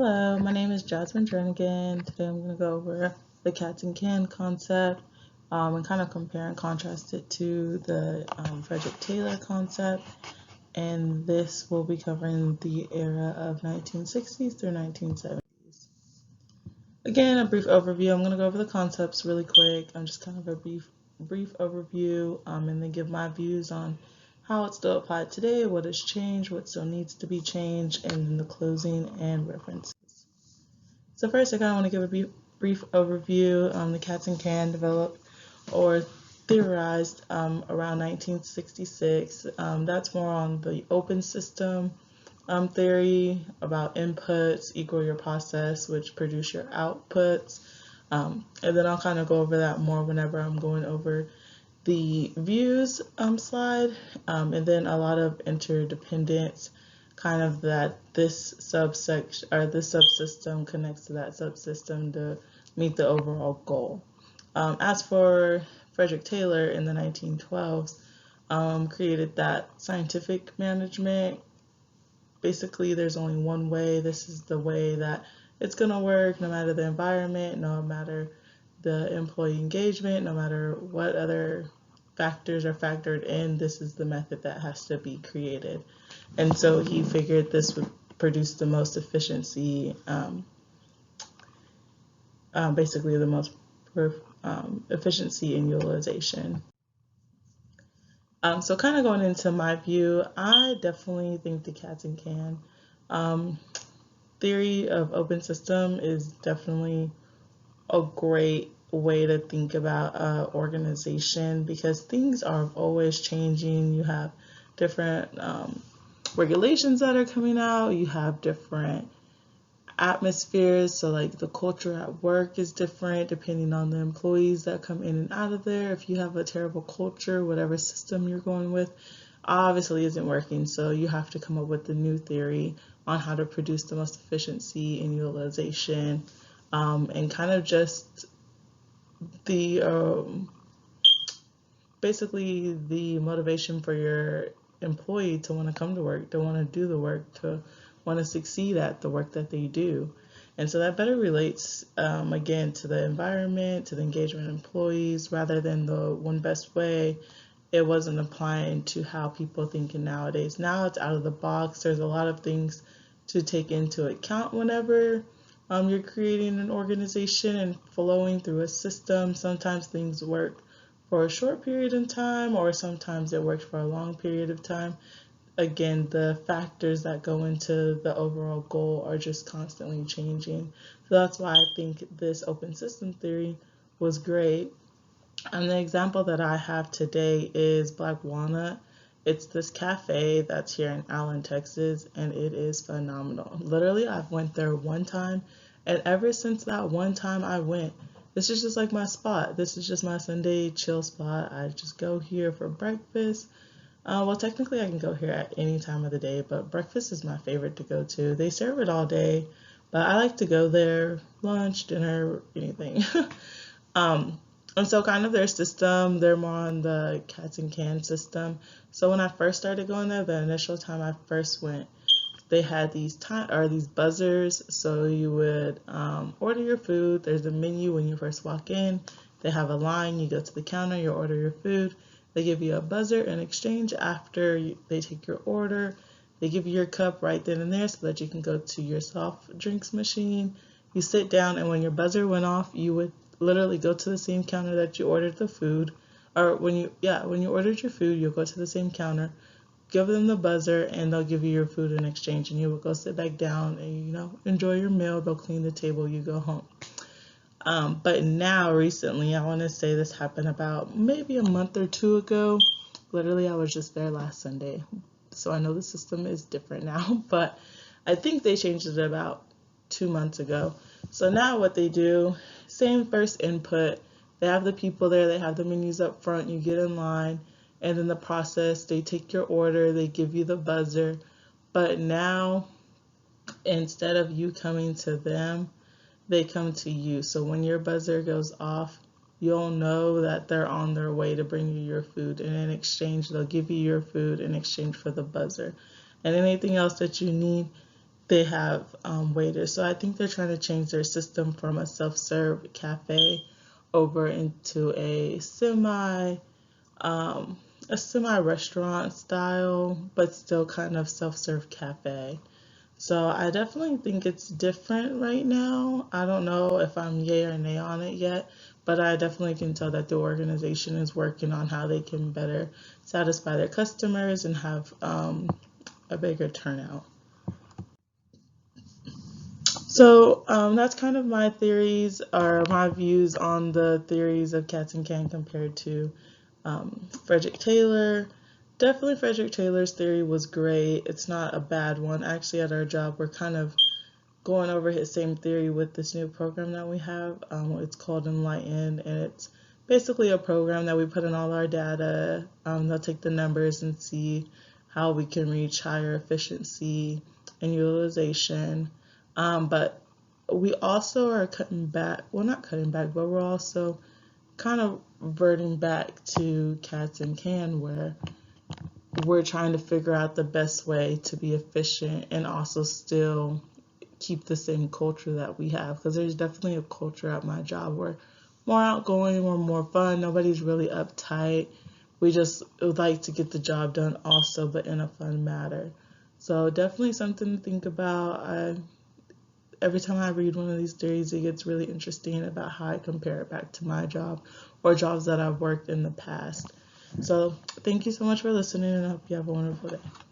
Hello, my name is Jasmine Jernigan. Today I'm going to go over the cats and can concept and kind of compare and contrast it to the Frederick Taylor concept. And this will be covering the era of 1960s through 1970s. Again, a brief overview. I'm going to go over the concepts really quick. I'm just kind of a brief overview and then give my views on how it's still applied today, what has changed, what still needs to be changed, and then the closing and references. So first, I kind of want to give a brief overview. The cats and can developed or theorized around 1966. That's more on the open system theory about inputs equal your process, which produce your outputs. And then I'll kind of go over that more whenever I'm going over the views slide, and then a lot of interdependence, kind of that this subsection or this subsystem connects to that subsystem to meet the overall goal. As for Frederick Taylor in the 1912s, created that scientific management. Basically, there's only one way. This is the way that it's going to work, no matter the environment, no matter the employee engagement, no matter what other factors are factored in. This is the method that has to be created. And so he figured this would produce the most efficiency, basically the most efficiency in utilization. So kind of going into my view, I definitely think the cats and can theory of open system is definitely a great way to think about organization, because things are always changing. You have different regulations that are coming out. You have different atmospheres, so like the culture at work is different depending on the employees that come in and out of there. If you have a terrible culture, whatever system you're going with obviously isn't working, so you have to come up with a new theory on how to produce the most efficiency and utilization, and kind of just the basically the motivation for your employee to want to come to work, to want to do the work, to want to succeed at the work that they do. And so that better relates, again, to the environment, to the engagement of employees, rather than the one best way. It wasn't applying to how people thinking nowadays. Now it's out of the box. There's a lot of things to take into account whenever you're creating an organization and flowing through a system. Sometimes things work for a short period of time, or sometimes it works for a long period of time. Again, the factors that go into the overall goal are just constantly changing. So that's why I think this open system theory was great. And the example that I have today is Black Walnut. It's this cafe that's here in Allen, Texas, and it is phenomenal. Literally, I've went there one time, and ever since that one time I went, this is just like my spot. This is just my Sunday chill spot. I just go here for breakfast. Well, technically, I can go here at any time of the day, but breakfast is my favorite to go to. They serve it all day, but I like to go there, lunch, dinner, anything. um, and so kind of their system, they're more on the cats and cans system. So when I first started going there, the initial time I first went, they had these buzzers. So you would order your food. There's a menu when you first walk in. They have a line. You go to the counter, you order your food. They give you a buzzer in exchange after they take your order. They give you your cup right then and there so that you can go to your soft drinks machine. You sit down, and when your buzzer went off, you would literally go to the same counter that you ordered the food. Or when you ordered your food, you'll go to the same counter, give them the buzzer, and they'll give you your food in exchange, and you will go sit back down and enjoy your meal. They'll clean the table, you go home. But now recently, I want to say this happened about maybe a month or two ago. Literally, I was just there last Sunday, so I know the system is different now, but I think they changed it about 2 months ago. So now what they do, same first input. They have the people there, they have the menus up front, you get in line, and then the process, they take your order, they give you the buzzer. But now, instead of you coming to them, they come to you. So when your buzzer goes off, you'll know that they're on their way to bring you your food. And in exchange, they'll give you your food in exchange for the buzzer. And anything else that you need, they have waiters. So I think they're trying to change their system from a self-serve cafe over into um, a semi-restaurant style, but still kind of self-serve cafe. So I definitely think it's different right now. I don't know if I'm yay or nay on it yet, but I definitely can tell that the organization is working on how they can better satisfy their customers and have a bigger turnout. So that's kind of my theories or my views on the theories of Cats and Can compared to Frederick Taylor. Definitely Frederick Taylor's theory was great. It's not a bad one. Actually, at our job, we're kind of going over his same theory with this new program that we have. It's called Enlighten, and it's basically a program that we put in all our data. They'll take the numbers and see how we can reach higher efficiency and utilization. But we also are cutting back, well, not cutting back, but we're also kind of reverting back to Cats and Can, where we're trying to figure out the best way to be efficient and also still keep the same culture that we have, because there's definitely a culture at my job where more outgoing, we're more fun, nobody's really uptight. We just would like to get the job done also, but in a fun manner. So definitely something to think about. Every time I read one of these theories, it gets really interesting about how I compare it back to my job or jobs that I've worked in the past. So thank you so much for listening, and I hope you have a wonderful day.